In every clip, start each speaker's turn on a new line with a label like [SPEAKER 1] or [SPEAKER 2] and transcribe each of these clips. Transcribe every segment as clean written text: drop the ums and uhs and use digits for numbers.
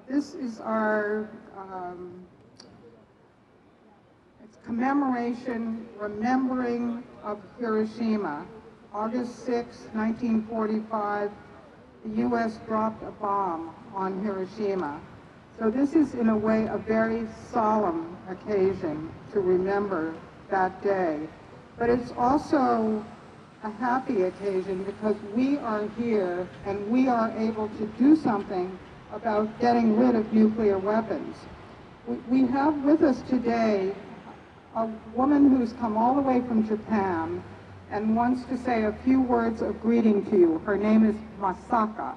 [SPEAKER 1] This is our it's commemoration, remembering of Hiroshima. August 6, 1945, the U.S. dropped a bomb on Hiroshima. So this is, in a way, a very solemn occasion to remember that day. But it's also a happy occasion because we are here and we are able to do something about getting rid of nuclear weapons. We have with us today a woman who's come all the way from Japan and wants to say a few words of greeting to you. Her name is Masaka.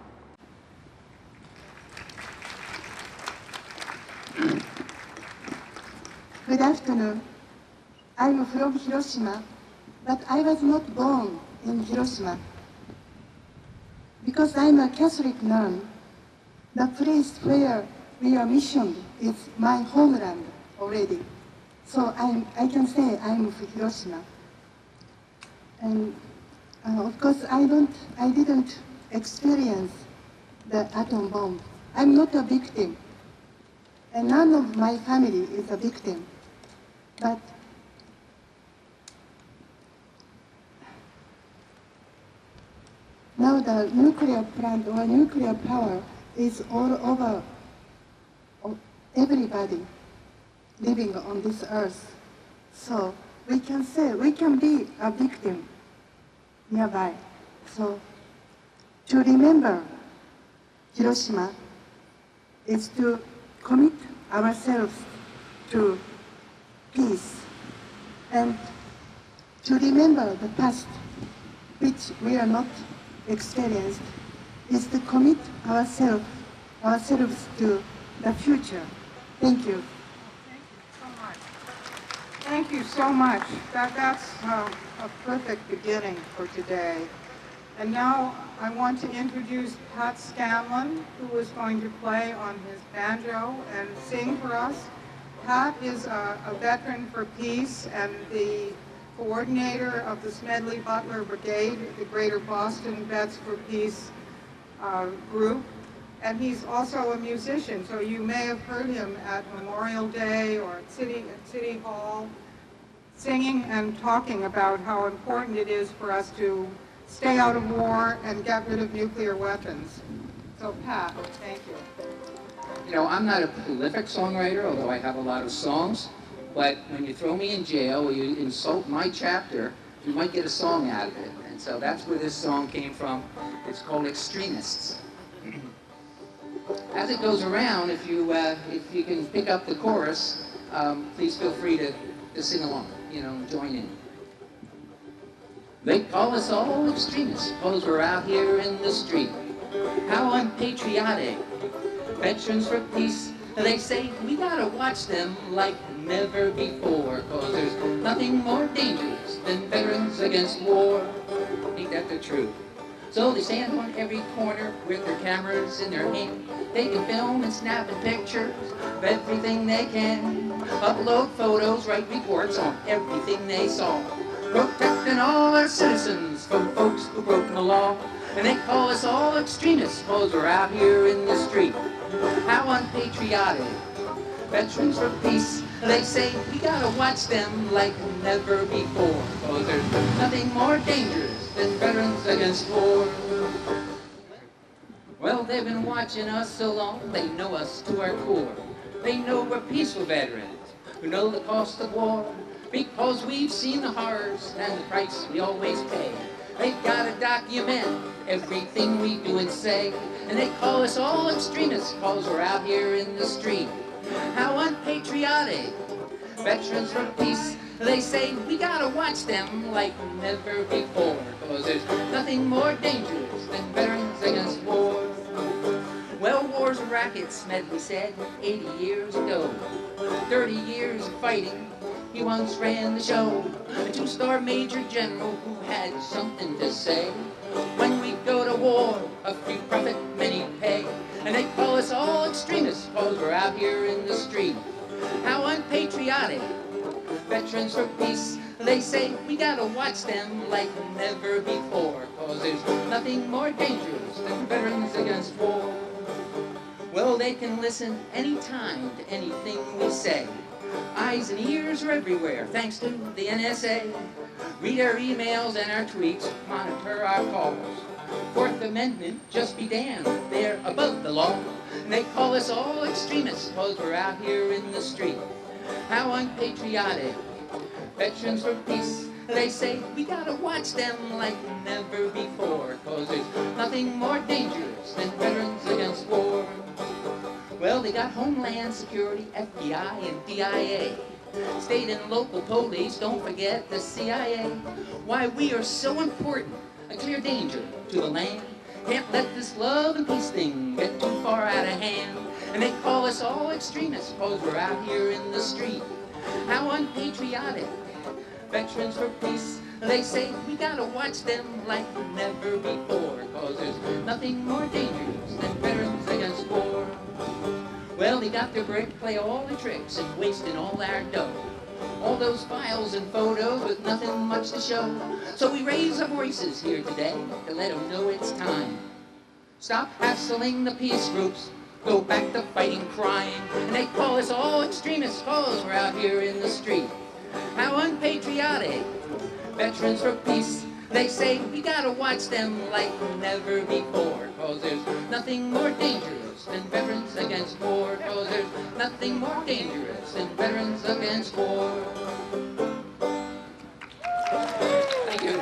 [SPEAKER 2] Good afternoon. I'm from Hiroshima, but I was not born in Hiroshima. Because I'm a Catholic nun, the place where we are missioned is my homeland already. So I can say I'm from Hiroshima. And of course I didn't experience the atom bomb. I'm not a victim. And none of my family is a victim. But now the nuclear plant or nuclear power is all over everybody living on this earth. So we can say, we can be a victim nearby. So to remember Hiroshima is to commit ourselves to peace and to remember the past, which we are not experienced, is to commit ourselves to the future. Thank you.
[SPEAKER 1] Thank you so much. That's a perfect beginning for today. And now I want to introduce Pat Scanlon, who is going to play on his banjo and sing for us. Pat is a veteran for peace and the coordinator of the Smedley Butler Brigade, the Greater Boston Vets for Peace group. And he's also a musician, so you may have heard him at Memorial Day or at City Hall singing and talking about how important it is for us to stay out of war and get rid of nuclear weapons. So Pat, thank you.
[SPEAKER 3] You know, I'm not a prolific songwriter, although I have a lot of songs, but when you throw me in jail or you insult my chapter, you might get a song out of it. And so that's where this song came from. It's called Extremists. As it goes around, if you can pick up the chorus, please feel free to sing along, you know, join in. They call us all extremists, cause we're out here in the street. How unpatriotic, veterans for peace. They say we gotta watch them like never before, cause there's nothing more dangerous than veterans against war. Ain't that the truth? So they stand on every corner with their cameras in their hand. They can film and snap pictures of everything they can. Upload photos, write reports on everything they saw. Protecting all our citizens from folks who broke the law. And they call us all extremists, cause we're out here in the street. How unpatriotic, Veterans for peace, they say we gotta watch them like never before. Cause there's nothing more dangerous than veterans against war. Well, they've been watching us so long, they know us to our core. They know we're peaceful veterans who know the cost of war, because we've seen the horrors and the price we always pay. They've gotta document everything we do and say, and they call us all extremists cause we're out here in the street. How unpatriotic, veterans for peace, they say we gotta watch them like never before, cause there's nothing more dangerous than veterans against war. Well, war's a racket, Smedley said 80 years ago. 30 years of fighting, he once ran the show. A two-star major general who had something to say. When we go to war, a few profit, many pay. And they call us all extremists cause we're out here in the street. How unpatriotic, veterans for peace, they say we gotta watch them like never before, cause there's nothing more dangerous than veterans against war. Well, they can listen anytime to anything we say. Eyes and ears are everywhere, thanks to the NSA. Read our emails and our tweets, monitor our calls. Fourth Amendment, just be damned, they're above the law. And they call us all extremists, cause we're out here in the street. How unpatriotic, veterans for peace, they say we gotta watch them like never before, cause there's nothing more dangerous than veterans against war. Well, they got Homeland Security, FBI, and DIA. State and local police, don't forget the CIA. Why we are so important, a clear danger to the land. Can't let this love and peace thing get too far out of hand. And they call us all extremists, cause we're out here in the street. How unpatriotic, veterans for peace, they say we gotta watch them like never before, cause there's nothing more dangerous than veterans against war. Well, they got their break, play all the tricks, and wasting all our dough. All those files and photos with nothing much to show. So we raise our voices here today to let them know it's time. Stop hassling the peace groups, go back to fighting crime. And they call us all extremists cause we're out here in the street. How unpatriotic, veterans for peace, they say we gotta watch them like never before, cause there's nothing more dangerous than veterans against war, cause there's nothing more dangerous than veterans against war. Thank you.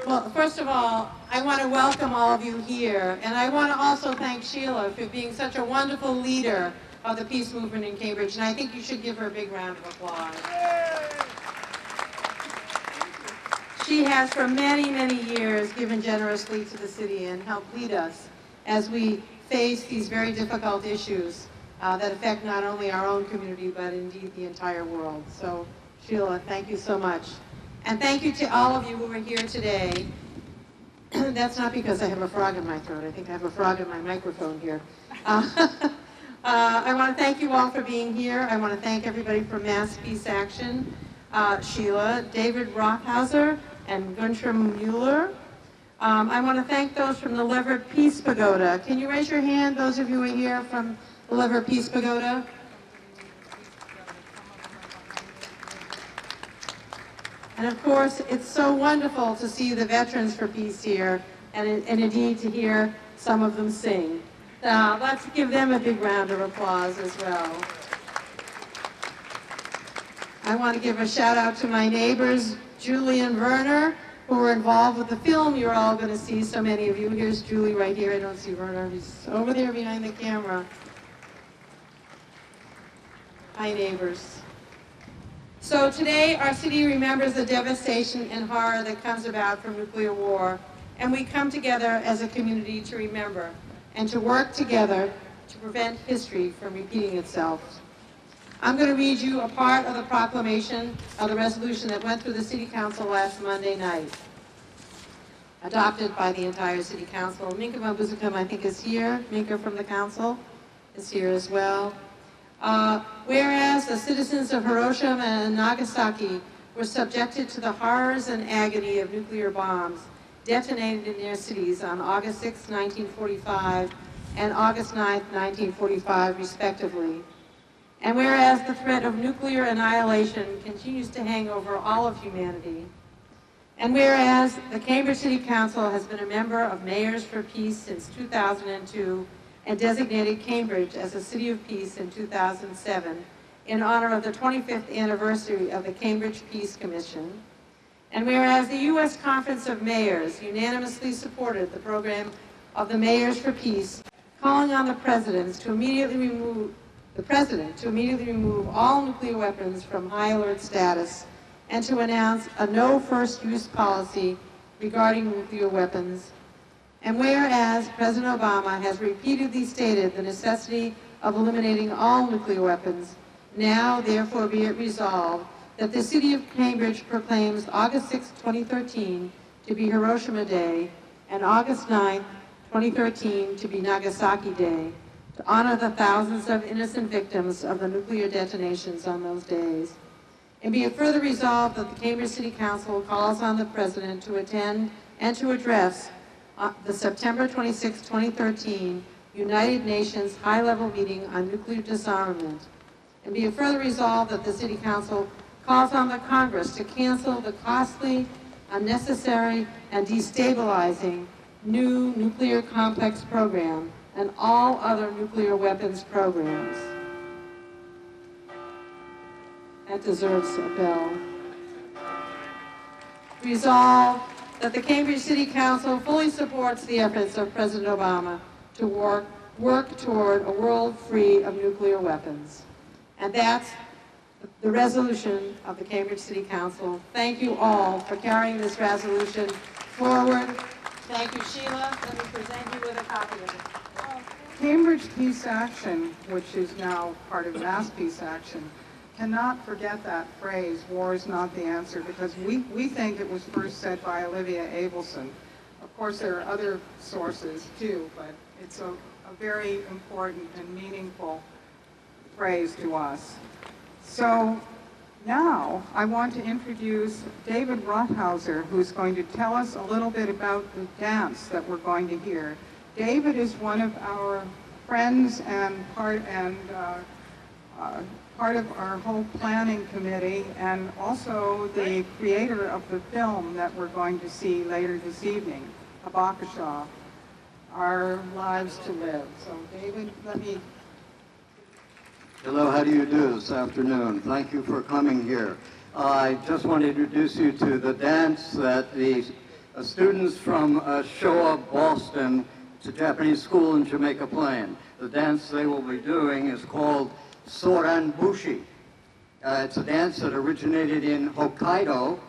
[SPEAKER 4] Well, first of all, I want to welcome all of you here, and I want to also thank Sheila for being such a wonderful leader of the peace movement in Cambridge, and I think you should give her a big round of applause. She has for many, many years given generously to the city and helped lead us as we face these very difficult issues that affect not only our own community, but indeed the entire world. So, Sheila, thank you so much. And thank you to all of you who are here today. That's not because I have a frog in my throat. I think I have a frog in my microphone here. I want to thank you all for being here. I want to thank everybody from Mass Peace Action, Sheila, David Rothhauser, and Gunther Mueller. I want to thank those from the Lever Peace Pagoda. Can you raise your hand, those of you who are here from the Lever Peace Pagoda? And of course, it's so wonderful to see the Veterans for Peace here, and indeed to hear some of them sing. Let's give them a big round of applause as well. I want to give a shout out to my neighbors, Julie and Werner, who were involved with the film you're all going to see, so many of you. Here's Julie right here. I don't see Werner. He's over there behind the camera. Hi, neighbors. So today, our city remembers the devastation and horror that comes about from nuclear war, and we come together as a community to remember and to work together to prevent history from repeating itself. I'm going to read you a part of the proclamation of the resolution that went through the City Council last Monday night, adopted by the entire City Council. Minka von Busekum, I think, is here. Minka from the Council is here as well. Whereas the citizens of Hiroshima and Nagasaki were subjected to the horrors and agony of nuclear bombs detonated in their cities on August 6, 1945, and August 9, 1945, respectively. And whereas the threat of nuclear annihilation continues to hang over all of humanity, and whereas the Cambridge City Council has been a member of Mayors for Peace since 2002 and designated Cambridge as a City of Peace in 2007 in honor of the 25th anniversary of the Cambridge Peace Commission, and whereas the U.S. Conference of Mayors unanimously supported the program of the Mayors for Peace, calling on the President to immediately remove all nuclear weapons from high alert status and to announce a no first use policy regarding nuclear weapons. And whereas President Obama has repeatedly stated the necessity of eliminating all nuclear weapons, now therefore be it resolved that the City of Cambridge proclaims August 6, 2013 to be Hiroshima Day and August 9, 2013 to be Nagasaki Day, to honor the thousands of innocent victims of the nuclear detonations on those days. And be it further resolved that the Cambridge City Council calls on the President to attend and to address the September 26, 2013 United Nations High-Level Meeting on Nuclear Disarmament. And be it further resolved that the City Council calls on the Congress to cancel the costly, unnecessary, and destabilizing new nuclear complex program and all other nuclear weapons programs. That deserves a bell. Resolved that the Cambridge City Council fully supports the efforts of President Obama to work toward a world free of nuclear weapons. And that's the resolution of the Cambridge City Council. Thank you all for carrying this resolution forward. Thank you, Sheila. Let me present you with a copy of it.
[SPEAKER 1] Cambridge Peace Action, which is now part of Mass Peace Action, cannot forget that phrase, war is not the answer, because we think it was first said by Olivia Abelson. Of course, there are other sources too, but it's a very important and meaningful phrase to us. So now I want to introduce David Rothhauser, who's going to tell us a little bit about the dance that we're going to hear. David is one of our friends and part of our whole planning committee, and also the creator of the film that we're going to see later this evening, Habakasha, Our Lives to Live. So David, let me...
[SPEAKER 5] Hello, how do you do this afternoon? Thank you for coming here. I just want to introduce you to the dance that the students from Showa, Boston, it's a Japanese school in Jamaica Plain. The dance they will be doing is called Soran Bushi. It's a dance that originated in Hokkaido,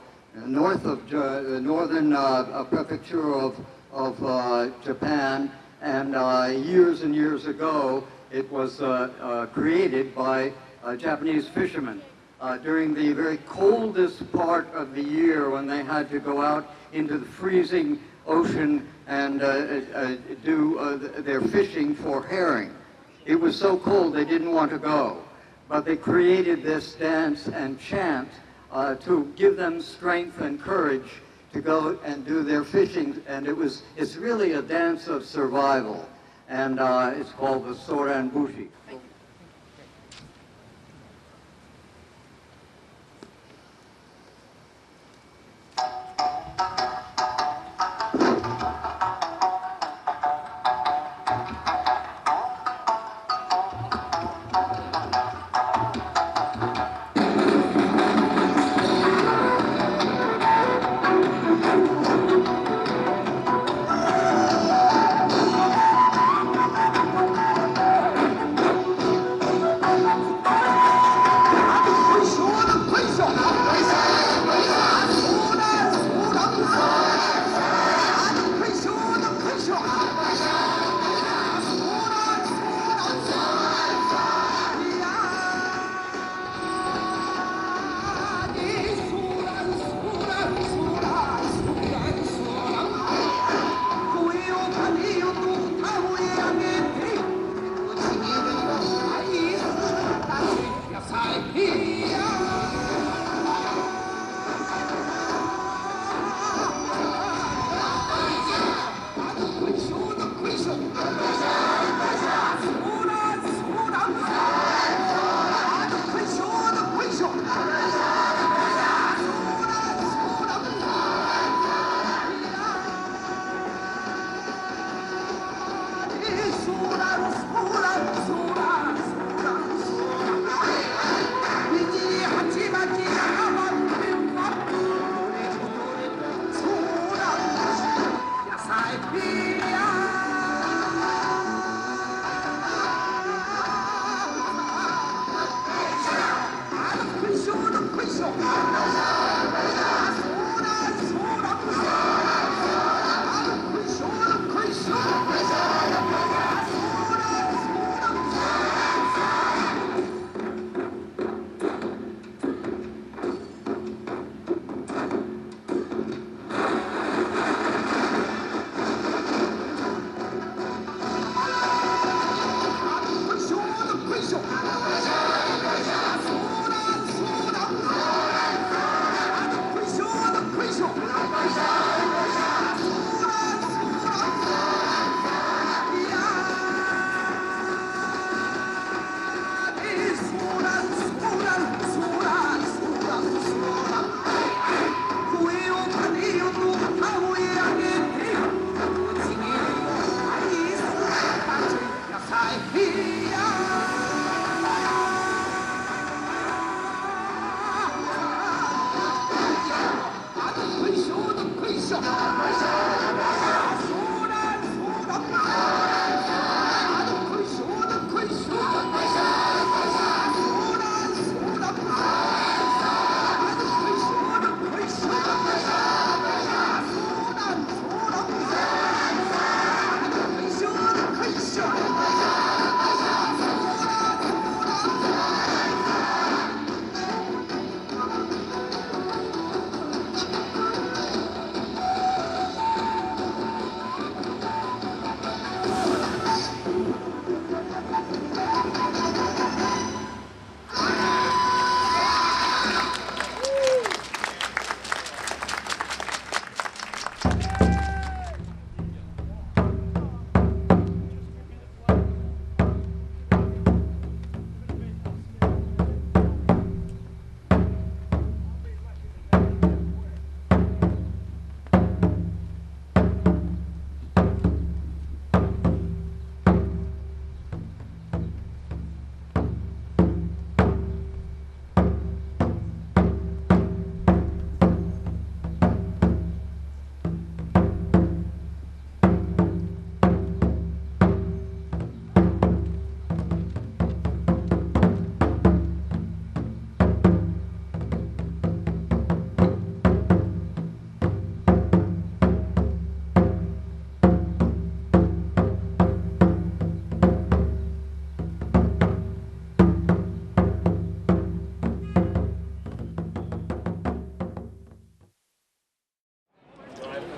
[SPEAKER 5] north of the northern prefecture of Japan, and years and years ago it was created by Japanese fishermen during the very coldest part of the year, when they had to go out into the freezing ocean and do their fishing for herring. It was so cold they didn't want to go, but they created this dance and chant to give them strength and courage to go and do their fishing, and it's really a dance of survival, and it's called the Soran Bushi.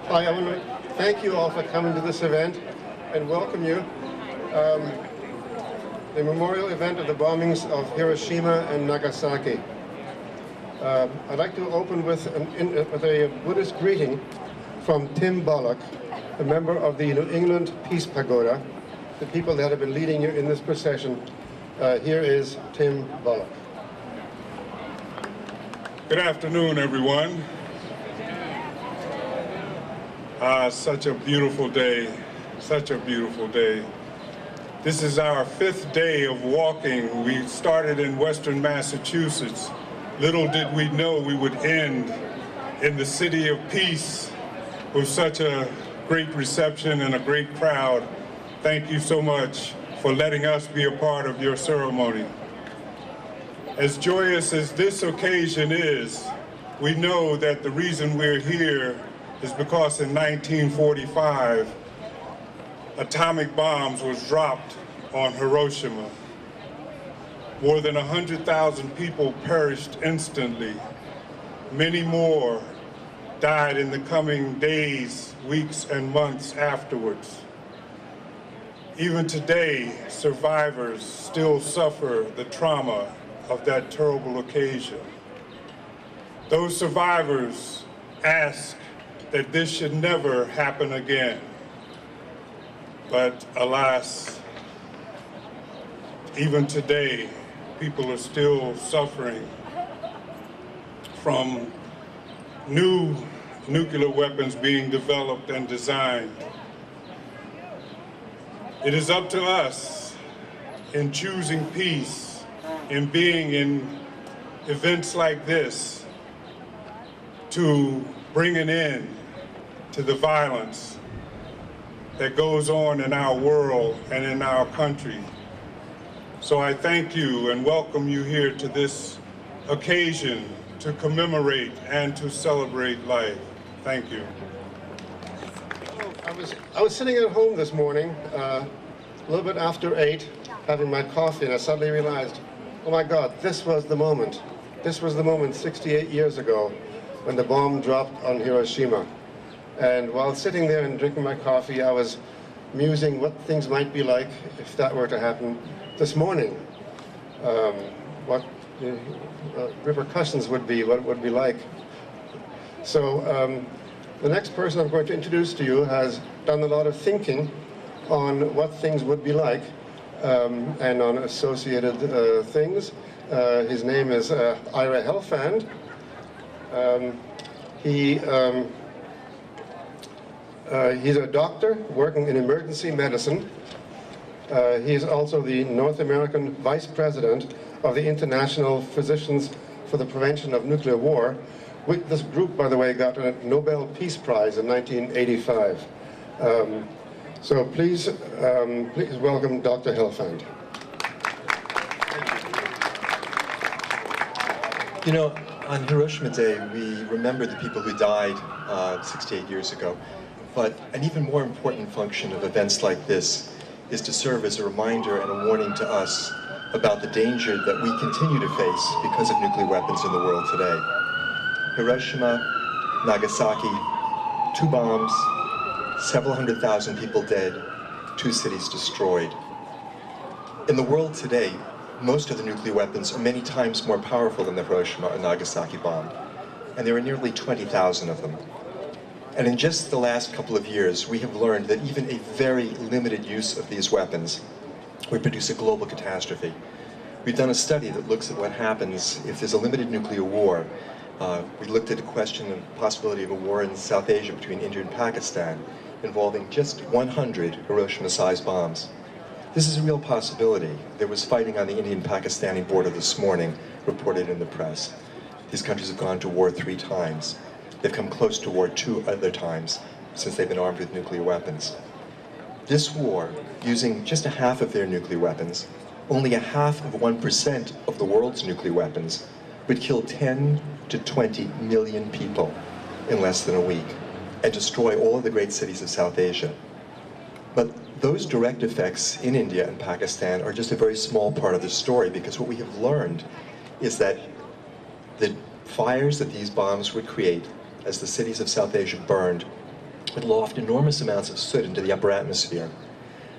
[SPEAKER 6] Hi, I want to thank you all for coming to this event and welcome you. The memorial event of the bombings of Hiroshima and Nagasaki. I'd like to open with a Buddhist greeting from Tim Bullock, a member of the New England Peace Pagoda, the people that have been leading you in this procession. Here is Tim Bullock.
[SPEAKER 7] Good afternoon, everyone. Such a beautiful day, such a beautiful day. This is our 5th day of walking. We started in Western Massachusetts. Little did we know we would end in the city of peace with such a great reception and a great crowd. Thank you so much for letting us be a part of your ceremony. As joyous as this occasion is, we know that the reason we're here is because in 1945, atomic bombs was dropped on Hiroshima. More than 100,000 people perished instantly. Many more died in the coming days, weeks, and months afterwards. Even today, survivors still suffer the trauma of that terrible occasion. Those survivors ask that this should never happen again. But alas, even today, people are still suffering from new nuclear weapons being developed and designed. It is up to us in choosing peace, in being in events like this, to bring an end to the violence that goes on in our world and in our country. So I thank you and welcome you here to this occasion to commemorate and to celebrate life. Thank you.
[SPEAKER 6] I was sitting at home this morning, a little bit after 8, having my coffee, and I suddenly realized, oh my God, this was the moment. This was the moment 68 years ago when the bomb dropped on Hiroshima. And while sitting there and drinking my coffee, I was musing what things might be like if that were to happen this morning. What repercussions would be, what it would be like. So the next person I'm going to introduce to you has done a lot of thinking on what things would be like and on associated things. His name is Ira Helfand. He's a doctor working in emergency medicine. He is also the North American Vice President of the International Physicians for the Prevention of Nuclear War. This group, by the way, got a Nobel Peace Prize in 1985. So please welcome Dr. Helfand.
[SPEAKER 8] You know, on Hiroshima Day, we remember the people who died 68 years ago. But an even more important function of events like this is to serve as a reminder and a warning to us about the danger that we continue to face because of nuclear weapons in the world today. Hiroshima, Nagasaki, 2 bombs, several 100,000 people dead, 2 cities destroyed. In the world today, most of the nuclear weapons are many times more powerful than the Hiroshima or Nagasaki bomb, and there are nearly 20,000 of them. And in just the last couple of years, we have learned that even a very limited use of these weapons would produce a global catastrophe. We've done a study that looks at what happens if there's a limited nuclear war. We looked at the question of the possibility of a war in South Asia between India and Pakistan involving just 100 Hiroshima-sized bombs. This is a real possibility. There was fighting on the Indian-Pakistani border this morning, reported in the press. These countries have gone to war 3 times. They've come close to war 2 other times since they've been armed with nuclear weapons. This war, using just a half of their nuclear weapons, only a half of 1% of the world's nuclear weapons, would kill 10 to 20 million people in less than a week and destroy all of the great cities of South Asia. But those direct effects in India and Pakistan are just a very small part of the story, because what we have learned is that the fires that these bombs would create as the cities of South Asia burned would loft enormous amounts of soot into the upper atmosphere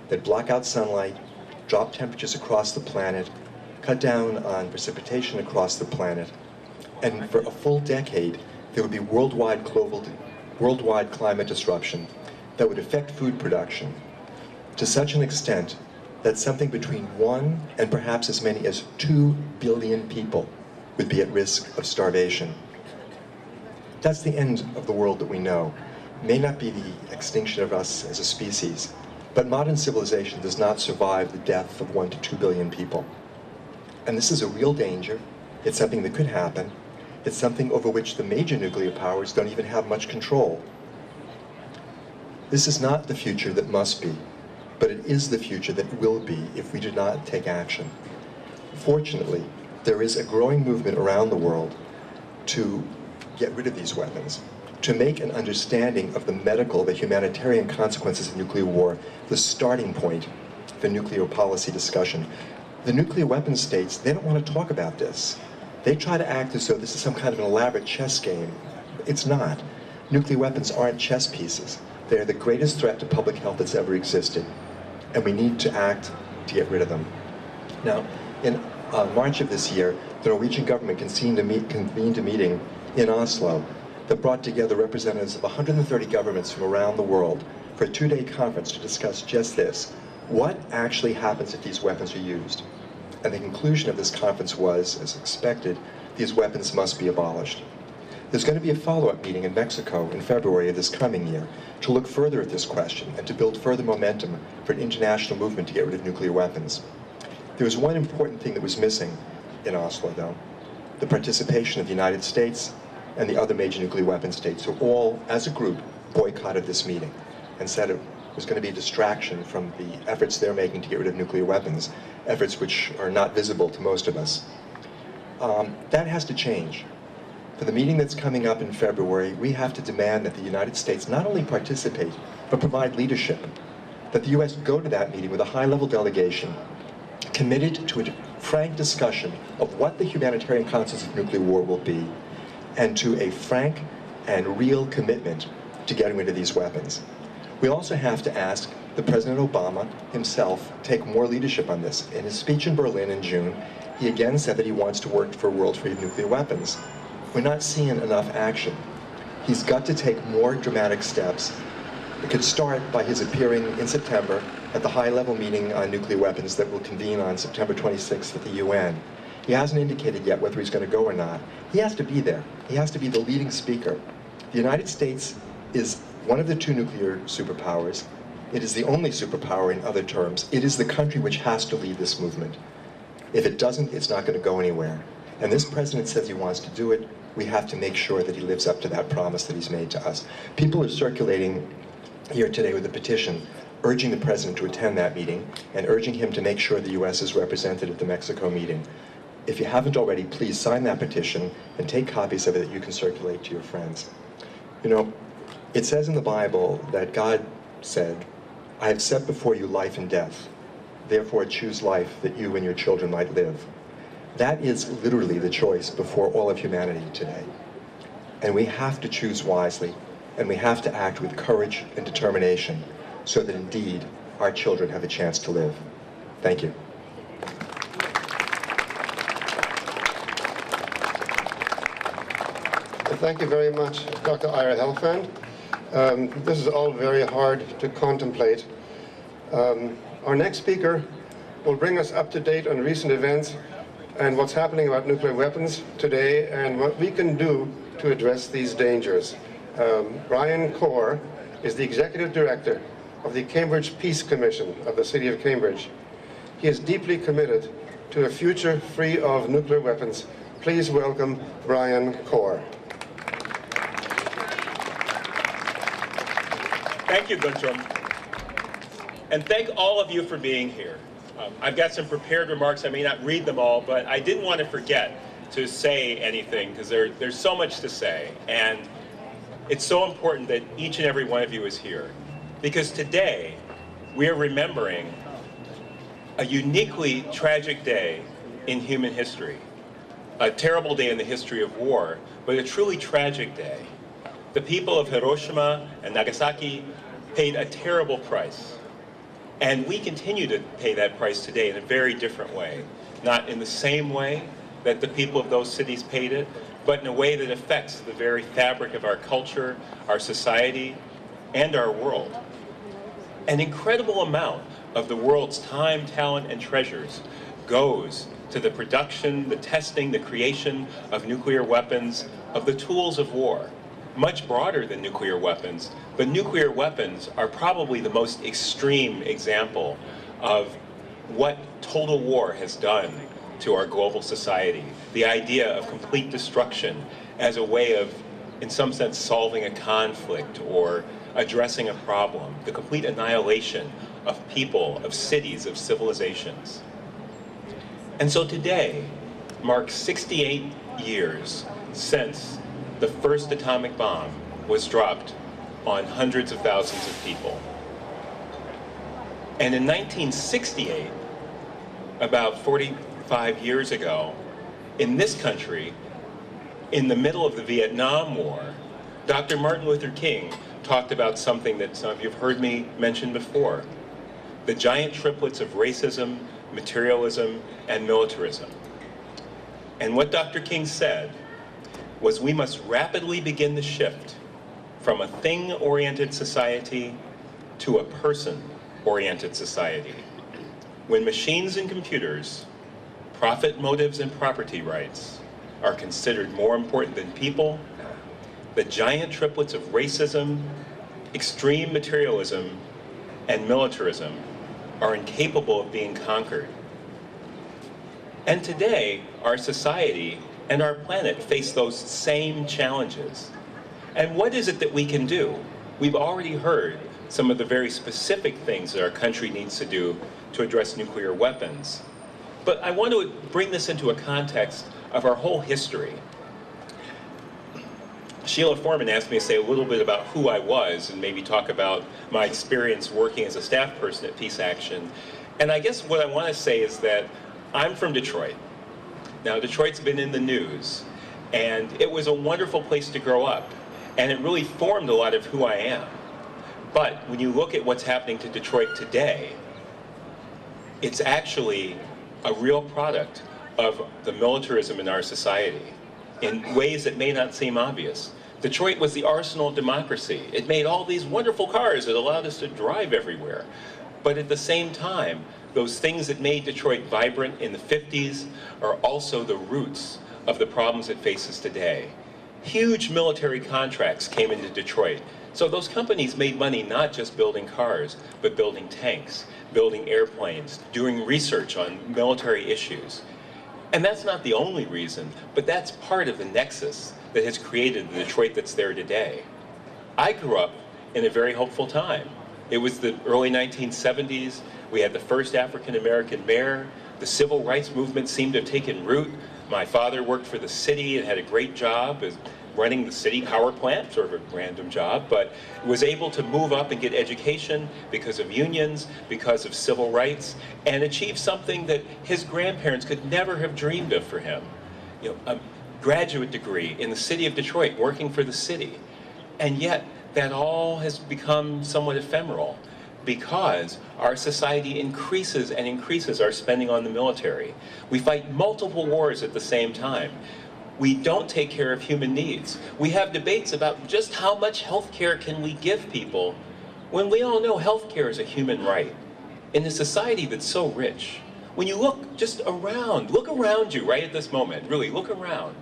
[SPEAKER 8] that block out sunlight, drop temperatures across the planet, cut down on precipitation across the planet, and for a full decade, there would be worldwide climate disruption that would affect food production to such an extent that something between 1 and perhaps as many as 2 billion people would be at risk of starvation. That's the end of the world that we know. It may not be the extinction of us as a species, but modern civilization does not survive the death of 1 to 2 billion people. And this is a real danger. It's something that could happen. It's something over which the major nuclear powers don't even have much control. This is not the future that must be, but it is the future that will be if we do not take action. Fortunately, there is a growing movement around the world to get rid of these weapons, to make an understanding of the medical, the humanitarian consequences of nuclear war the starting point for nuclear policy discussion. The nuclear weapons states, they don't want to talk about this. They try to act as though this is some kind of an elaborate chess game. It's not. Nuclear weapons aren't chess pieces. They're the greatest threat to public health that's ever existed, and we need to act to get rid of them. Now, in March of this year, the Norwegian government convened a meeting in Oslo that brought together representatives of 130 governments from around the world for a 2-day conference to discuss just this: what actually happens if these weapons are used? And the conclusion of this conference was, as expected, these weapons must be abolished. There's going to be a follow-up meeting in Mexico in February of this coming year to look further at this question and to build further momentum for an international movement to get rid of nuclear weapons. There was one important thing that was missing in Oslo, though: the participation of the United States and the other major nuclear weapon states, who all, as a group, boycotted this meeting and said it was going to be a distraction from the efforts they're making to get rid of nuclear weapons, efforts which are not visible to most of us. That has to change. For the meeting that's coming up in February, we have to demand that the United States not only participate, but provide leadership. That the US go to that meeting with a high-level delegation committed to a frank discussion of what the humanitarian consequences of nuclear war will be, and to a frank and real commitment to getting rid of these weapons. We also have to ask that President Obama himself take more leadership on this. In his speech in Berlin in June, he again said that he wants to work for a world free of nuclear weapons. We're not seeing enough action. He's got to take more dramatic steps. It could start by his appearing in September at the high-level meeting on nuclear weapons that will convene on September 26th at the UN. He hasn't indicated yet whether he's going to go or not. He has to be there. He has to be the leading speaker. The United States is one of the 2 nuclear superpowers. It is the only superpower in other terms. It is the country which has to lead this movement. If it doesn't, it's not going to go anywhere. And this president says he wants to do it. We have to make sure that he lives up to that promise that he's made to us. People are circulating here today with a petition urging the president to attend that meeting and urging him to make sure the US is represented at the Mexico meeting. If you haven't already, please sign that petition and take copies of it that you can circulate to your friends. You know, it says in the Bible that God said, "I have set before you life and death. Therefore choose life that you and your children might live." That is literally the choice before all of humanity today. And we have to choose wisely, and we have to act with courage and determination so that indeed our children have a chance to live. Thank you.
[SPEAKER 6] Thank you very much, Dr. Ira Helfand. This is all very hard to contemplate. Our next speaker will bring us up to date on recent events and what's happening about nuclear weapons today and what we can do to address these dangers. Brian Corr is the Executive Director of the Cambridge Peace Commission of the City of Cambridge. He is deeply committed to a future free of nuclear weapons. Please welcome Brian Corr.
[SPEAKER 9] Thank you, Guntram. And thank all of you for being here. I've got some prepared remarks. I may not read them all, but I didn't want to forget to say anything because there's so much to say. And it's so important that each and every one of you is here. Because today, we are remembering a uniquely tragic day in human history. A terrible day in the history of war, but a truly tragic day. The people of Hiroshima and Nagasaki paid a terrible price. And we continue to pay that price today in a very different way. Not in the same way that the people of those cities paid it, but in a way that affects the very fabric of our culture, our society, and our world. An incredible amount of the world's time, talent, and treasures goes to the production, the testing, the creation of nuclear weapons, of the tools of war. Much broader than nuclear weapons, but nuclear weapons are probably the most extreme example of what total war has done to our global society. The idea of complete destruction as a way of, in some sense, solving a conflict or addressing a problem. The complete annihilation of people, of cities, of civilizations. And so today marks 68 years since the first atomic bomb was dropped on hundreds of thousands of people. And in 1968, about 45 years ago, in this country, in the middle of the Vietnam War, Dr. Martin Luther King talked about something that some of you have heard me mention before: the giant triplets of racism, materialism, and militarism. And what Dr. King said was we must rapidly begin the shift from a thing-oriented society to a person-oriented society. When machines and computers, profit motives and property rights are considered more important than people, the giant triplets of racism, extreme materialism, and militarism are incapable of being conquered. And today, our society and our planet face those same challenges. And what is it that we can do? We've already heard some of the very specific things that our country needs to do to address nuclear weapons. But I want to bring this into a context of our whole history. Sheila Foreman asked me to say a little bit about who I was and maybe talk about my experience working as a staff person at Peace Action. And I guess what I want to say is that I'm from Detroit. Now, Detroit's been in the news, and it was a wonderful place to grow up, and it really formed a lot of who I am. But when you look at what's happening to Detroit today, it's actually a real product of the militarism in our society in ways that may not seem obvious. Detroit was the arsenal of democracy. It made all these wonderful cars that allowed us to drive everywhere. But at the same time, those things that made Detroit vibrant in the 50s are also the roots of the problems it faces today. Huge military contracts came into Detroit. So those companies made money not just building cars, but building tanks, building airplanes, doing research on military issues. And that's not the only reason, but that's part of the nexus that has created the Detroit that's there today. I grew up in a very hopeful time. It was the early 1970s. We had the first African-American mayor. The civil rights movement seemed to have taken root. My father worked for the city and had a great job as running the city power plant, sort of a random job, but was able to move up and get education because of unions, because of civil rights, and achieve something that his grandparents could never have dreamed of for him. You know, a graduate degree in the city of Detroit, working for the city. And yet, that all has become somewhat ephemeral because our society increases and increases our spending on the military. We fight multiple wars at the same time. We don't take care of human needs. We have debates about just how much health care can we give people when we all know health care is a human right. In a society that's so rich, when you look just around, look around you right at this moment, really look around.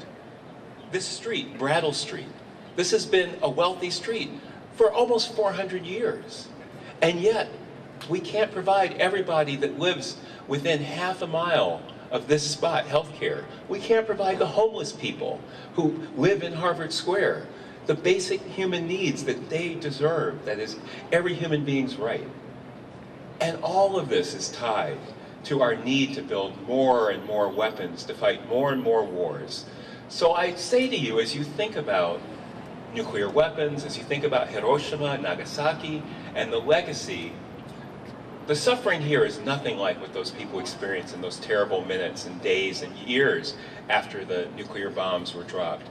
[SPEAKER 9] This street, Brattle Street, this has been a wealthy street for almost 400 years. And yet, we can't provide everybody that lives within half a mile of this spot health care. We can't provide the homeless people who live in Harvard Square the basic human needs that they deserve, that is every human being's right. And all of this is tied to our need to build more and more weapons to fight more and more wars. So I say to you, as you think about nuclear weapons, as you think about Hiroshima and Nagasaki and the legacy, the suffering here is nothing like what those people experienced in those terrible minutes and days and years after the nuclear bombs were dropped.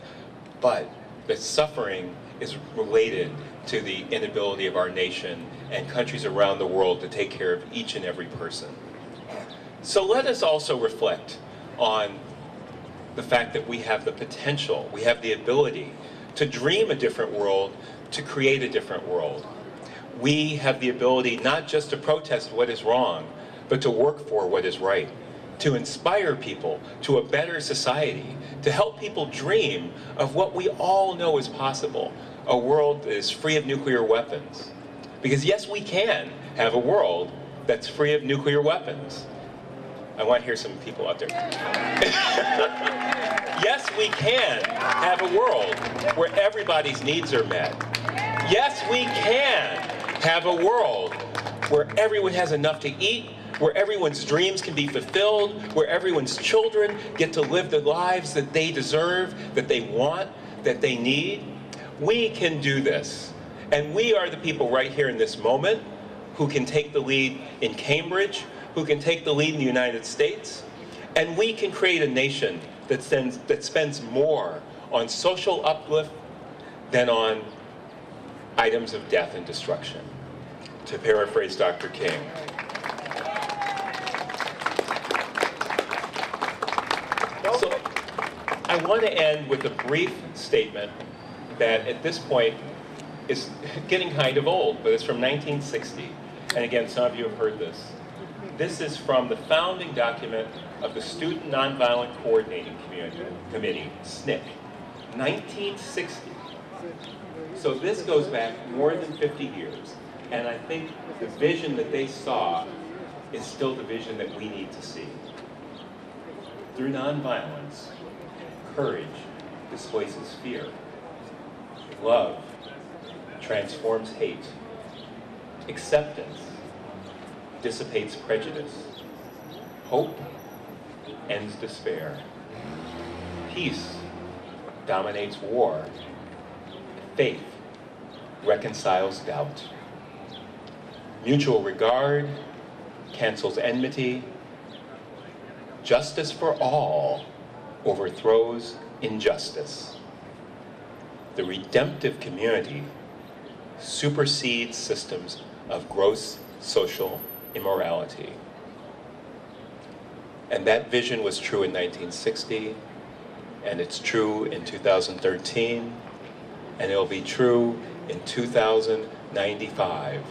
[SPEAKER 9] But the suffering is related to the inability of our nation and countries around the world to take care of each and every person. So let us also reflect on the fact that we have the potential, we have the ability to dream a different world, to create a different world. We have the ability not just to protest what is wrong, but to work for what is right, to inspire people to a better society, to help people dream of what we all know is possible, a world that is free of nuclear weapons. Because yes, we can have a world that's free of nuclear weapons. I want to hear some people out there. Yes, we can have a world where everybody's needs are met. Yes, we can have a world where everyone has enough to eat, where everyone's dreams can be fulfilled, where everyone's children get to live the lives that they deserve, that they want, that they need. We can do this. And we are the people right here in this moment who can take the lead in Cambridge, who can take the lead in the United States, and we can create a nation that spends more on social uplift than on items of death and destruction, to paraphrase Dr. King. So I want to end with a brief statement that at this point is getting kind of old, but it's from 1960. And again, some of you have heard this. This is from the founding document of the Student Nonviolent Coordinating Committee, SNCC, 1960. So this goes back more than 50 years, and I think the vision that they saw is still the vision that we need to see. Through nonviolence, courage displaces fear. Love transforms hate. Acceptance dissipates prejudice. Hope ends despair. Peace dominates war. Faith reconciles doubt. Mutual regard cancels enmity. Justice for all overthrows injustice. The redemptive community supersedes systems of gross social immorality. And that vision was true in 1960, and it's true in 2013, and it'll be true in 2095.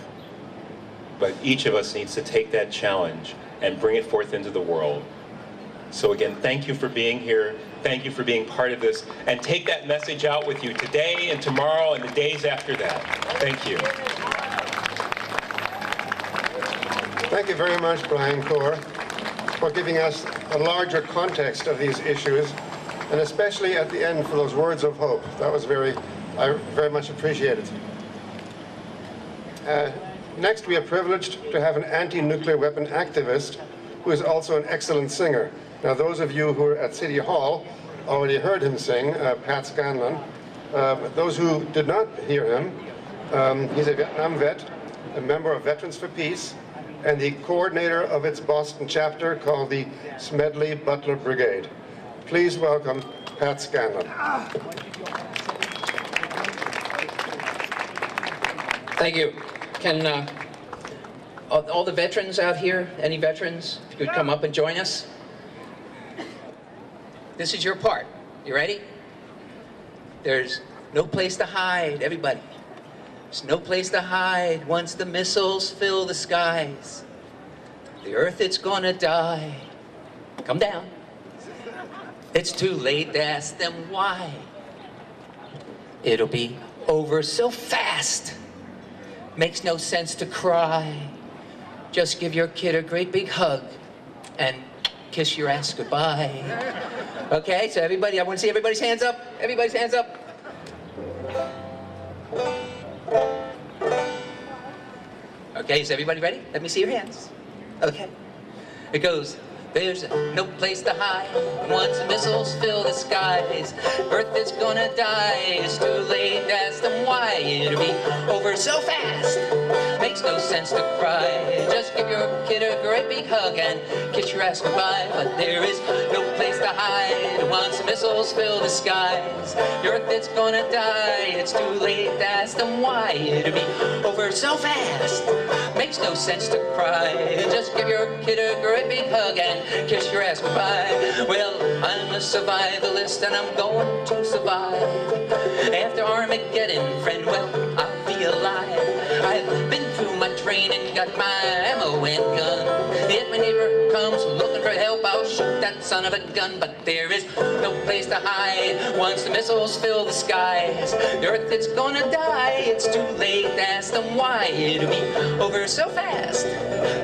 [SPEAKER 9] But each of us needs to take that challenge and bring it forth into the world. So again, thank you for being here. Thank you for being part of this. And take that message out with you today and tomorrow and the days after that. Thank you.
[SPEAKER 6] Thank you very much, Brian Kaur, for giving us a larger context of these issues, and especially at the end for those words of hope. That was I very much appreciate it. Next, we are privileged to have an anti-nuclear weapon activist who is also an excellent singer. Now, those of you who are at City Hall already heard him sing, Pat Scanlon. Those who did not hear him, he's a Vietnam vet, a member of Veterans for Peace, and the coordinator of its Boston chapter called the Smedley Butler Brigade. Please welcome Pat Scanlon.
[SPEAKER 10] Thank you. Can all the veterans out here, any veterans, if you could come up and join us? This is your part. You ready? There's no place to hide, everybody. There's no place to hide once the missiles fill the skies. The earth, it's gonna die. Come down. It's too late to ask them why. It'll be over so fast. Makes no sense to cry. Just give your kid a great big hug and kiss your ass goodbye. Okay, so everybody, I want to see everybody's hands up. Everybody's hands up. Okay, is everybody ready? Let me see your hands. Okay. It goes, there's no place to hide once the missiles fill the skies. Earth is gonna die, it's too late to ask them why. It'll be over so fast, makes no sense to cry. Just give your kid a great big hug and kiss your ass goodbye. But there is no place to to hide once the missiles fill the skies. The earth, it's gonna die, it's too late to ask them why. It'll be over so fast, makes no sense to cry. Just give your kid a great big hug and kiss your ass goodbye. Well, I'm a survivalist and I'm going to survive. After Armageddon, friend, well, I'll be alive. I've been through my training, got my ammo and gun. If my neighbor comes looking for help, I'll shoot that son of a gun. But there is no place to hide once the missiles fill the skies. The earth, it's gonna die, it's too late to ask them why. It'll be over so fast,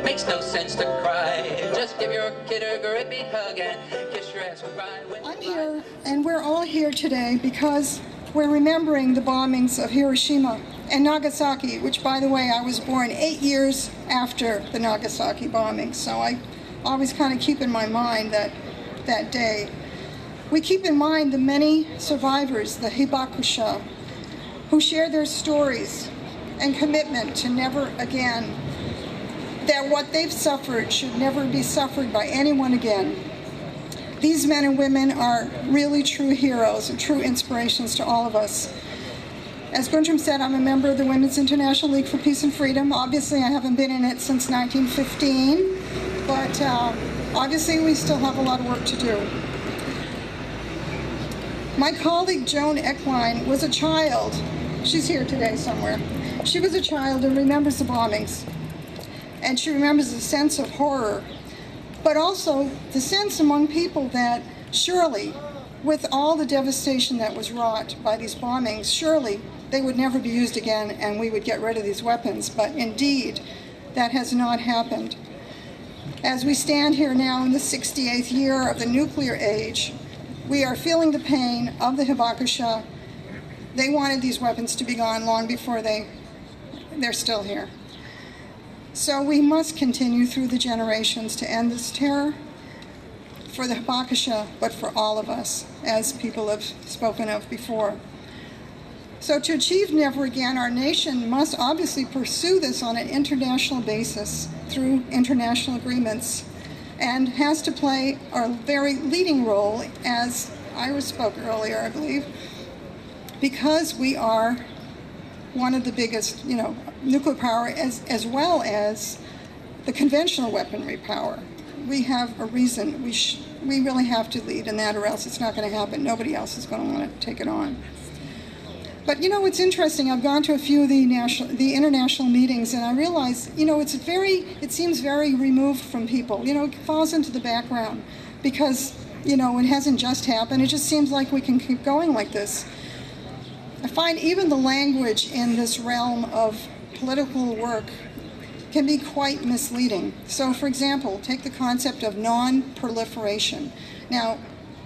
[SPEAKER 10] makes no sense to cry. Just give your kid a great big hug and kiss your ass goodbye.
[SPEAKER 11] I'm here, and we're all here today because we're remembering the bombings of Hiroshima and Nagasaki, which, by the way, I was born 8 years after the Nagasaki bombing, so I always kind of keep in my mind that day. We keep in mind the many survivors, the hibakusha, who share their stories and commitment to never again, that what they've suffered should never be suffered by anyone again. These men and women are really true heroes and true inspirations to all of us. As Guntram said, I'm a member of the Women's International League for Peace and Freedom. Obviously, I haven't been in it since 1915, but obviously we still have a lot of work to do. My colleague Joan Eckline was a child. She's here today somewhere. She was a child and remembers the bombings. And she remembers the sense of horror, but also the sense among people that surely, with all the devastation that was wrought by these bombings, surely they would never be used again and we would get rid of these weapons. But indeed, that has not happened. As we stand here now in the 68th year of the nuclear age, we are feeling the pain of the hibakusha. They wanted these weapons to be gone long before they're still here. So we must continue through the generations to end this terror for the hibakusha, but for all of us, as people have spoken of before. So to achieve never again, our nation must obviously pursue this on an international basis through international agreements, and has to play a very leading role, as Ira spoke earlier, I believe, because we are one of the biggest, nuclear power as well as the conventional weaponry power. We have a reason. We really have to lead in that, or else it's not going to happen. Nobody else is going to want to take it on. But it's interesting. I've gone to a few of the international meetings, and I realize, it seems very removed from people. It falls into the background because, it hasn't just happened. It just seems like we can keep going like this. I find even the language in this realm of political work can be quite misleading. So, for example, take the concept of non-proliferation. Now,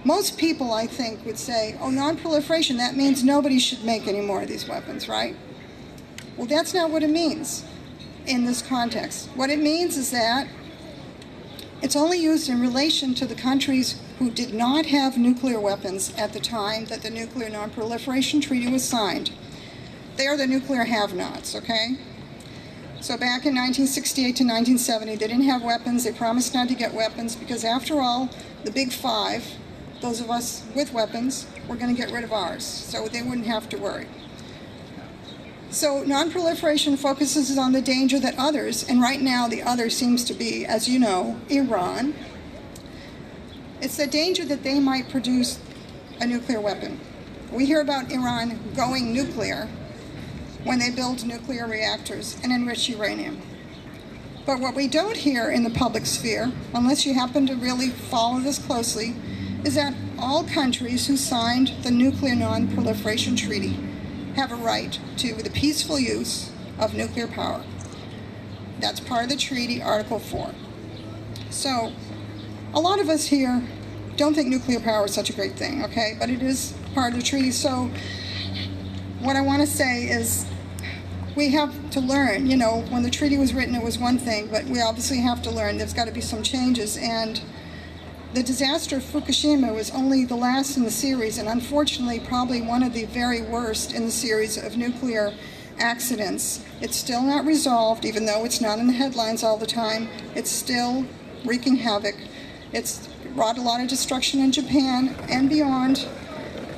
[SPEAKER 11] most people, I think, would say, oh, non-proliferation, that means nobody should make any more of these weapons, right? Well, that's not what it means in this context. What it means is that it's only used in relation to the countries who did not have nuclear weapons at the time that the Nuclear Non-Proliferation Treaty was signed. They are the nuclear have-nots, okay? So back in 1968 to 1970, they didn't have weapons. They promised not to get weapons because, after all, the big five, those of us with weapons, were going to get rid of ours, so they wouldn't have to worry. So non-proliferation focuses on the danger that others, and right now the other seems to be, as you know, Iran. It's the danger that they might produce a nuclear weapon. We hear about Iran going nuclear when they build nuclear reactors and enrich uranium. But what we don't hear in the public sphere, unless you happen to really follow this closely, is that all countries who signed the Nuclear Non-Proliferation Treaty have a right to the peaceful use of nuclear power. That's part of the treaty, Article 4. So, a lot of us here don't think nuclear power is such a great thing, okay? But it is part of the treaty. So, what I want to say is, we have to learn. When the treaty was written, it was one thing, but we obviously have to learn. There's got to be some changes, and the disaster of Fukushima was only the last in the series, and unfortunately probably one of the very worst in the series of nuclear accidents. It's still not resolved, even though it's not in the headlines all the time. It's still wreaking havoc. It's wrought a lot of destruction in Japan and beyond,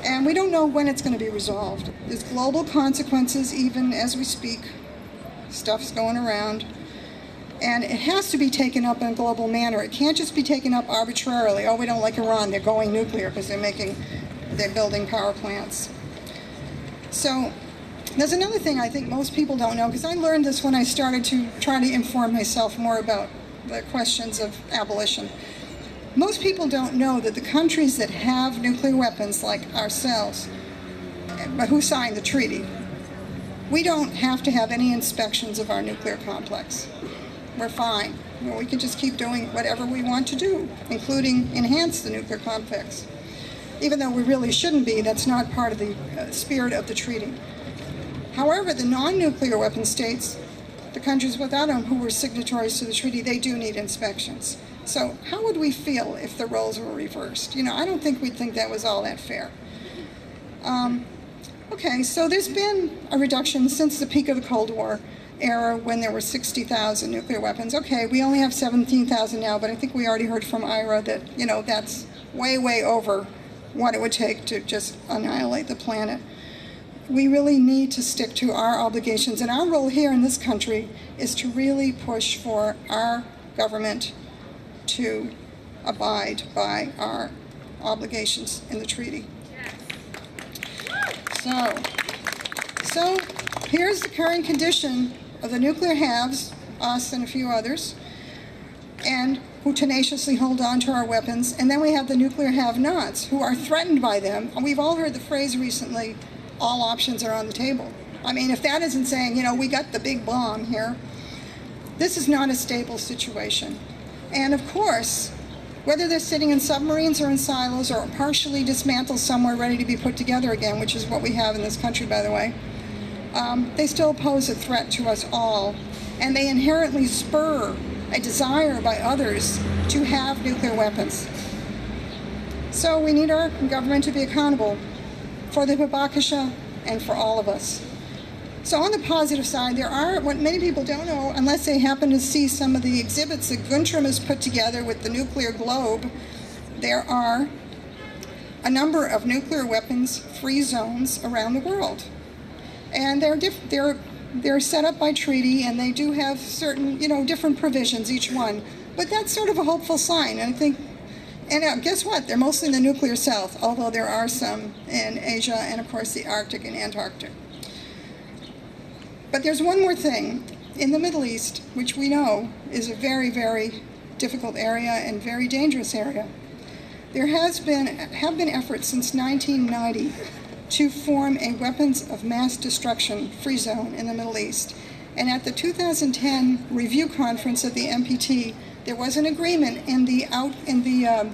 [SPEAKER 11] and we don't know when it's going to be resolved. There's global consequences even as we speak. Stuff's going around. And it has to be taken up in a global manner. It can't just be taken up arbitrarily. Oh, we don't like Iran, they're going nuclear because they're building power plants. So there's another thing I think most people don't know, because I learned this when I started to try to inform myself more about the questions of abolition. Most people don't know that the countries that have nuclear weapons, like ourselves, but who signed the treaty, we don't have to have any inspections of our nuclear complex. We're fine. We can just keep doing whatever we want to do, including enhance the nuclear complex. Even though we really shouldn't be, that's not part of the spirit of the treaty. However, the non-nuclear weapon states, the countries without them who were signatories to the treaty, they do need inspections. So how would we feel if the roles were reversed? I don't think we'd think that was all that fair. Okay, so there's been a reduction since the peak of the Cold War era when there were 60,000 nuclear weapons. Okay, we only have 17,000 now, but I think we already heard from Ira that, that's way, way over what it would take to just annihilate the planet. We really need to stick to our obligations, and our role here in this country is to really push for our government to abide by our obligations in the treaty. So here's the current condition of the nuclear haves, us and a few others, and who tenaciously hold on to our weapons. And then we have the nuclear have-nots, who are threatened by them. And we've all heard the phrase recently, all options are on the table. I mean, if that isn't saying, we got the big bomb here, this is not a stable situation. And of course, whether they're sitting in submarines or in silos or partially dismantled somewhere ready to be put together again, which is what we have in this country, by the way, they still pose a threat to us all, and they inherently spur a desire by others to have nuclear weapons. So we need our government to be accountable for the Hibakusha and for all of us. So on the positive side, there are, what many people don't know, unless they happen to see some of the exhibits that Guntram has put together with the nuclear globe, there are a number of nuclear weapons-free zones around the world. And they're set up by treaty, and they do have certain, different provisions, each one. But that's sort of a hopeful sign, and I think, and guess what? They're mostly in the nuclear south, although there are some in Asia and, of course, the Arctic and Antarctic. But there's one more thing. In the Middle East, which we know is a very, very difficult area and very dangerous area, there have been efforts since 1990 to form a weapons of mass destruction free zone in the Middle East. And at the 2010 review conference of the NPT, there was an agreement in the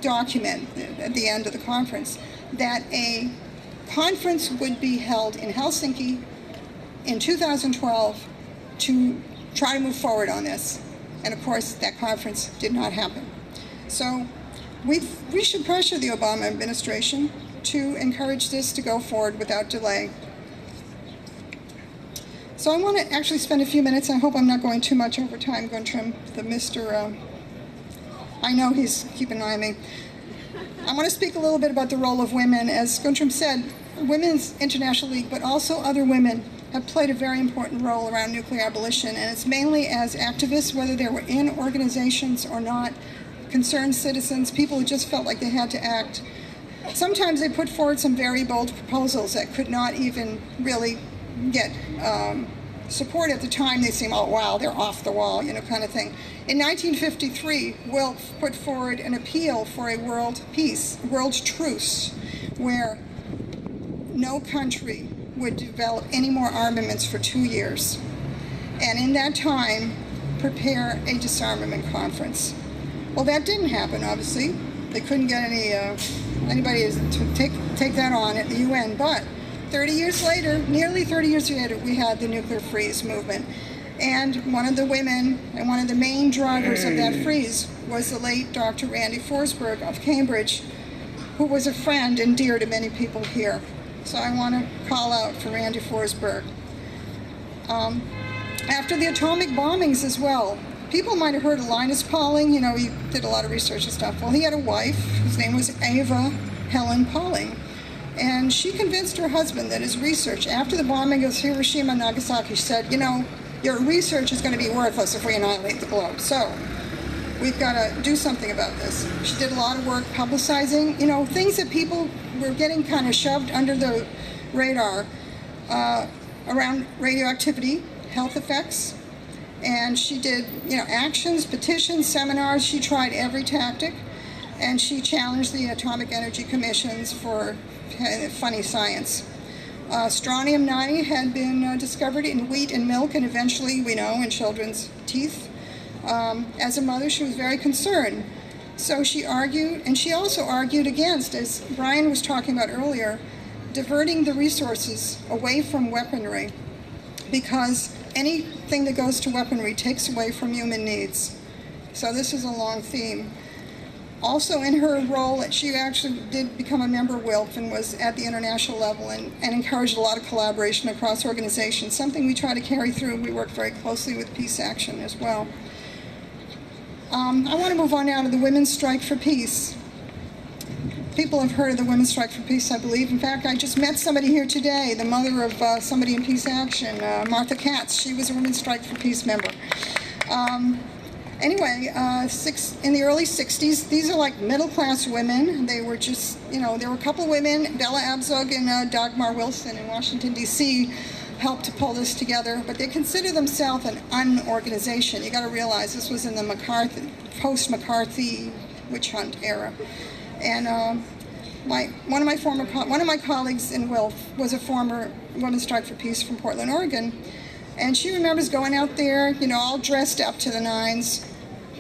[SPEAKER 11] document at the end of the conference that a conference would be held in Helsinki in 2012 to try to move forward on this. And of course, that conference did not happen. So we should pressure the Obama administration to encourage this to go forward without delay. So I want to actually spend a few minutes, I hope I'm not going too much over time, Guntram, I know he's keeping an eye on me. I want to speak a little bit about the role of women. As Guntram said, Women's International League, but also other women, have played a very important role around nuclear abolition, and it's mainly as activists, whether they were in organizations or not, concerned citizens, people who just felt like they had to act. Sometimes they put forward some very bold proposals that could not even really get support at the time. They seem, oh wow, they're off the wall, kind of thing. In 1953, Wilf put forward an appeal for a world peace, world truce, where no country would develop any more armaments for 2 years. And in that time, prepare a disarmament conference. Well, that didn't happen, obviously. They couldn't get anybody to take that on at the UN, but 30 years later, nearly 30 years later, we had the nuclear freeze movement. And one of the women and one of the main drivers of that freeze was the late Dr. Randy Forsberg of Cambridge, who was a friend and dear to many people here. So I want to call out for Randy Forsberg. After the atomic bombings as well, People might have heard of Linus Pauling. You know, he did a lot of research and stuff. Well, he had a wife whose name was Ava Helen Pauling. And she convinced her husband that his research, after the bombing of Hiroshima and Nagasaki, she said, you know, your research is going to be worthless if we annihilate the globe. So we've got to do something about this. She did a lot of work publicizing, you know, things that people were getting kind of shoved under the radar around radioactivity, health effects. And she did, you know, actions, petitions, seminars. She tried every tactic. And she challenged the Atomic Energy Commissions for funny science. Strontium-90 had been discovered in wheat and milk, and eventually, we know, in children's teeth. As a mother, she was very concerned. So she argued, and she also argued against, as Brian was talking about earlier, diverting the resources away from weaponry, because anything that goes to weaponry takes away from human needs. So this is a long theme. Also in her role, she actually did become a member of WILF and was at the international level and encouraged a lot of collaboration across organizations, something we try to carry through. We work very closely with Peace Action as well. I want to move on now to the Women's Strike for Peace. People have heard of the Women's Strike for Peace, I believe. In fact, I just met somebody here today, the mother of somebody in Peace Action, Martha Katz. She was a Women's Strike for Peace member. Anyway, in the early 60s, these are like middle-class women. They were just, you know, there were a couple of women, Bella Abzug and Dagmar Wilson in Washington, D.C., helped to pull this together, but they consider themselves an unorganization. You got to realize this was in the post-McCarthy witch hunt era. And one of my colleagues in WILF was a former Women's Strike for Peace from Portland, Oregon. And she remembers going out there, you know, all dressed up to the nines,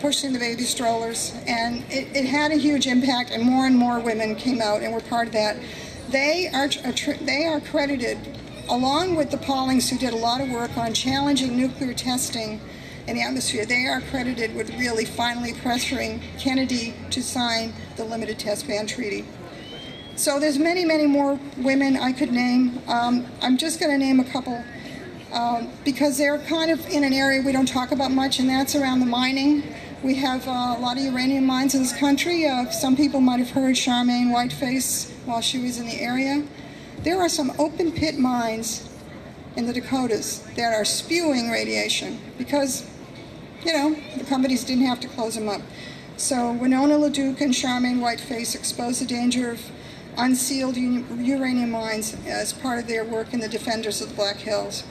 [SPEAKER 11] pushing the baby strollers, and it had a huge impact, and more women came out and were part of that. They are credited, along with the Paulings, who did a lot of work on challenging nuclear testing in the atmosphere. They are credited with really finally pressuring Kennedy to sign the Limited Test Ban Treaty. So there's many more women I could name. I'm just going to name a couple. Because they're kind of in an area we don't talk about much, and that's around the mining. We have a lot of uranium mines in this country. Some people might have heard Charmaine Whiteface while she was in the area. There are some open pit mines in the Dakotas that are spewing radiation because, you know, the companies didn't have to close them up. So Winona LaDuke and Charmaine Whiteface exposed the danger of unsealed uranium mines as part of their work in the Defenders of the Black Hills.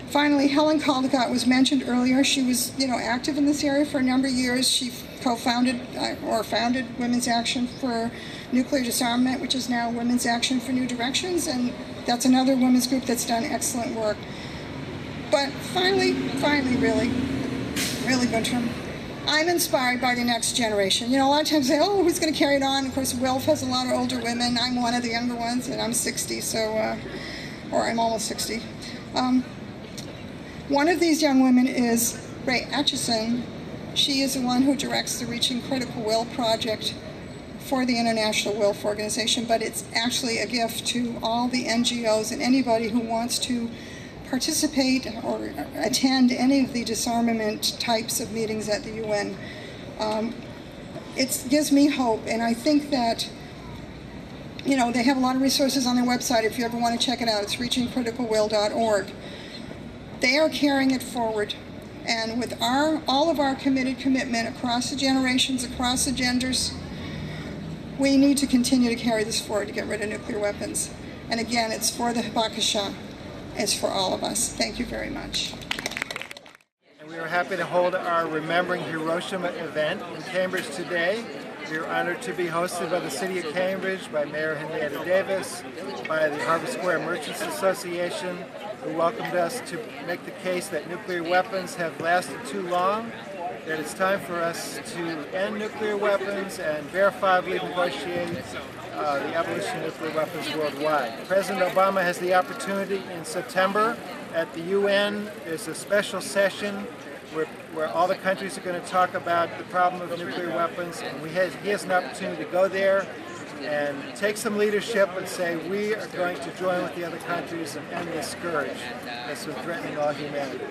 [SPEAKER 11] Finally, Helen Caldicott was mentioned earlier. She was, you know, active in this area for a number of years. She co-founded or founded Women's Action for Nuclear Disarmament, which is now Women's Action for New Directions, and that's another women's group that's done excellent work. But finally, really, Guntram, I'm inspired by the next generation. You know, a lot of times they say, oh, who's going to carry it on? Of course, WILF has a lot of older women. I'm one of the younger ones, and I'm 60, so, or I'm almost 60. One of these young women is Ray Atchison. She is the one who directs the Reaching Critical Will project for the International WILF Organization, but it's actually a gift to all the NGOs and anybody who wants to participate or attend any of the disarmament types of meetings at the UN. It gives me hope, and I think that, you know, they have a lot of resources on their website if you ever want to check it out. It's reachingcriticalwill.org. They are carrying it forward, and with all of our commitment across the generations, across the genders, we need to continue to carry this forward to get rid of nuclear weapons. And again, it's for the Habakasha. It's for all of us. Thank you very much.
[SPEAKER 12] And we are happy to hold our Remembering Hiroshima event in Cambridge today. We are honored to be hosted by the City of Cambridge, by Mayor Henrietta Davis, by the Harvard Square Merchants Association, who welcomed us to make the case that nuclear weapons have lasted too long, that it's time for us to end nuclear weapons and verifiably negotiate the abolition of nuclear weapons worldwide. President Obama has the opportunity in September at the UN. There's a special session where all the countries are going to talk about the problem of nuclear weapons, and he has an opportunity to go there and take some leadership and say we are going to join with the other countries and end this scourge that's threatening all humanity.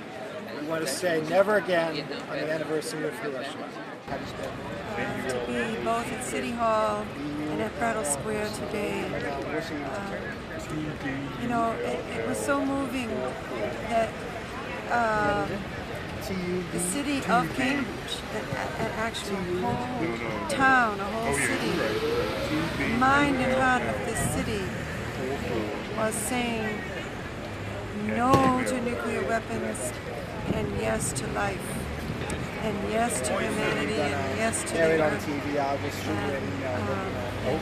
[SPEAKER 12] we want to say never again on the anniversary of Hiroshima.
[SPEAKER 13] To be both at City Hall and at Brattle Square today, you know, it was so moving that the city of Cambridge, an actual whole town, a whole city, mind and heart of this city was saying no to nuclear weapons and yes to life, and yes to humanity, and yes to the earth, and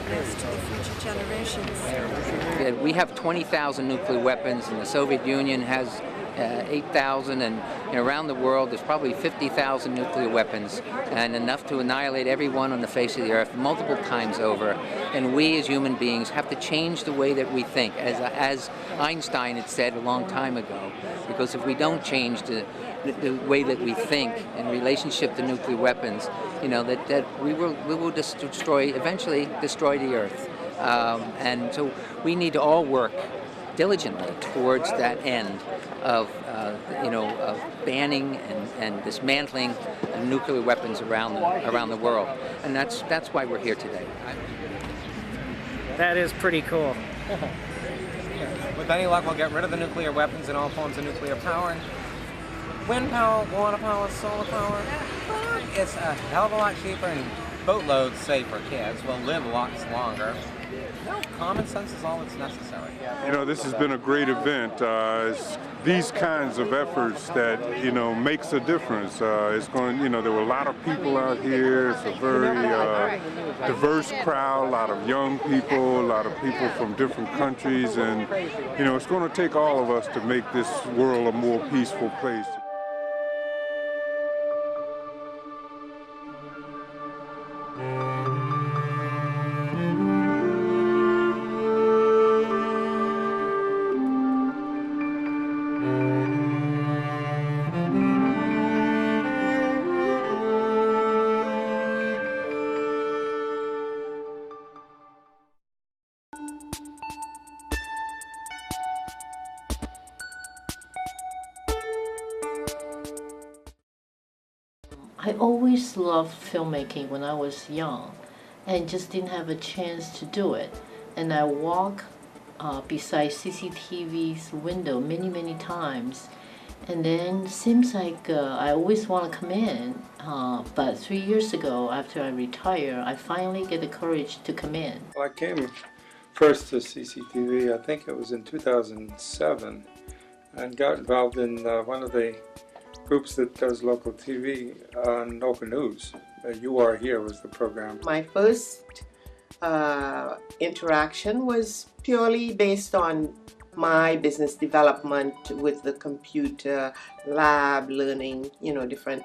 [SPEAKER 13] yes to the future generations.
[SPEAKER 10] We have 20,000 nuclear weapons, and the Soviet Union has 8,000, and around the world there's probably 50,000 nuclear weapons, and enough to annihilate everyone on the face of the earth multiple times over. And we as human beings have to change the way that we think, as Einstein had said a long time ago, because if we don't change the way that we think in relationship to nuclear weapons, you know, that we will just eventually destroy the earth. And so we need to all work diligently towards that end of of banning and dismantling nuclear weapons around the world, and that's why we're here today.
[SPEAKER 14] That is pretty cool. With any luck, we'll get rid of the nuclear weapons and all forms of nuclear power. Wind power, water power, solar power. It's a hell of a lot cheaper and boatloads safer. Kids will live lots longer. No, common sense is all that's necessary.
[SPEAKER 7] You know, this has been a great event. It's these kinds of efforts that, makes a difference. It's going, there were a lot of people out here. It's a very diverse crowd, a lot of young people, a lot of people from different countries, and, it's going to take all of us to make this world a more peaceful place.
[SPEAKER 15] I always loved filmmaking when I was young and just didn't have a chance to do it. And I walk beside CCTV's window many times, and then seems like I always want to come in, but 3 years ago after I retire, I finally get the courage to come in.
[SPEAKER 16] Well, I came first to CCTV, I think it was in 2007, and got involved in one of the groups that does local TV on local news. You Are Here was the program.
[SPEAKER 17] My first interaction was purely based on my business development with the computer lab, learning, different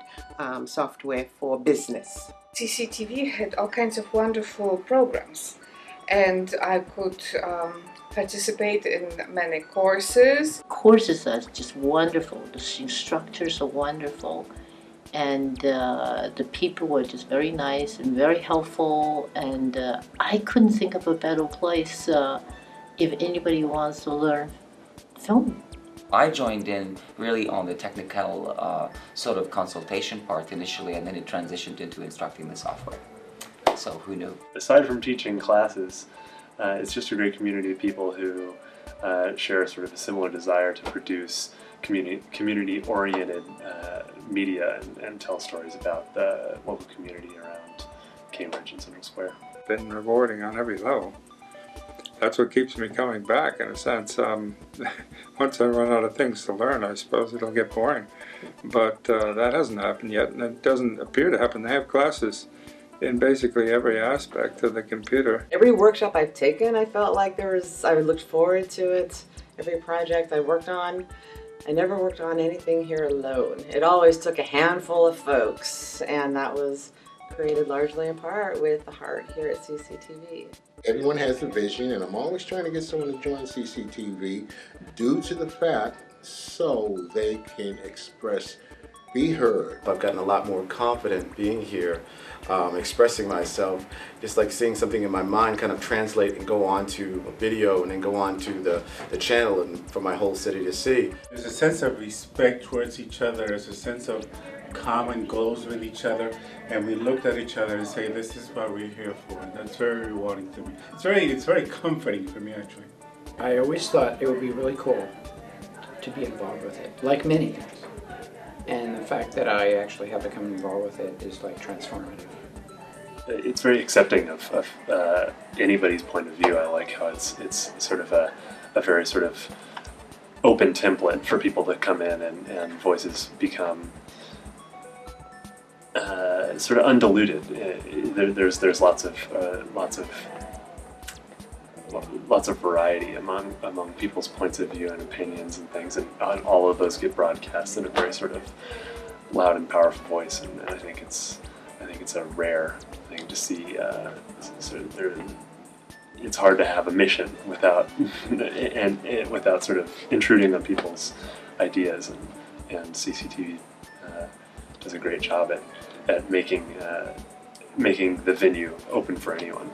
[SPEAKER 17] software for business.
[SPEAKER 18] CCTV had all kinds of wonderful programs, and I could participate in many courses.
[SPEAKER 15] Courses are just wonderful. The instructors are wonderful, and the people were just very nice and very helpful, and I couldn't think of a better place if anybody wants to learn film.
[SPEAKER 19] I joined in really on the technical sort of consultation part initially, and then it transitioned into instructing the software. So who knew?
[SPEAKER 20] Aside from teaching classes, it's just a great community of people who share sort of a similar desire to produce community-oriented media and tell stories about the local community around Cambridge and Central Square.
[SPEAKER 16] Been rewarding on every level. That's what keeps me coming back, in a sense. Once I run out of things to learn, I suppose it'll get boring. But that hasn't happened yet, and it doesn't appear to happen. They have classes in basically every aspect of the computer.
[SPEAKER 21] Every workshop I've taken, I felt like I looked forward to it. Every project I worked on, I never worked on anything here alone. It always took a handful of folks, and that was created largely in part with the heart here at CCTV.
[SPEAKER 22] Everyone has a vision, and I'm always trying to get someone to join CCTV due to the fact so they can express be heard.
[SPEAKER 2] I've gotten a lot more confident being here, expressing myself, just like seeing something in my mind kind of translate and go on to a video and then go on to the channel and for my whole city to see.
[SPEAKER 3] There's a sense of respect towards each other, there's a sense of common goals with each other, and we looked at each other and say, this is what we're here for, and that's very rewarding to me. It's very comforting for me, actually.
[SPEAKER 23] I always thought it would be really cool to be involved with it, like many things. And the fact that I actually have become involved with it is like transformative.
[SPEAKER 20] It's very accepting of anybody's point of view. I like how it's sort of a very sort of open template for people to come in, and voices become sort of undiluted. There's lots of variety among people's points of view and opinions and things, and all of those get broadcast in a very sort of loud and powerful voice. And I think it's a rare thing to see. It's hard to have a mission without without sort of intruding on people's ideas, and CCTV does a great job at making the venue open for anyone.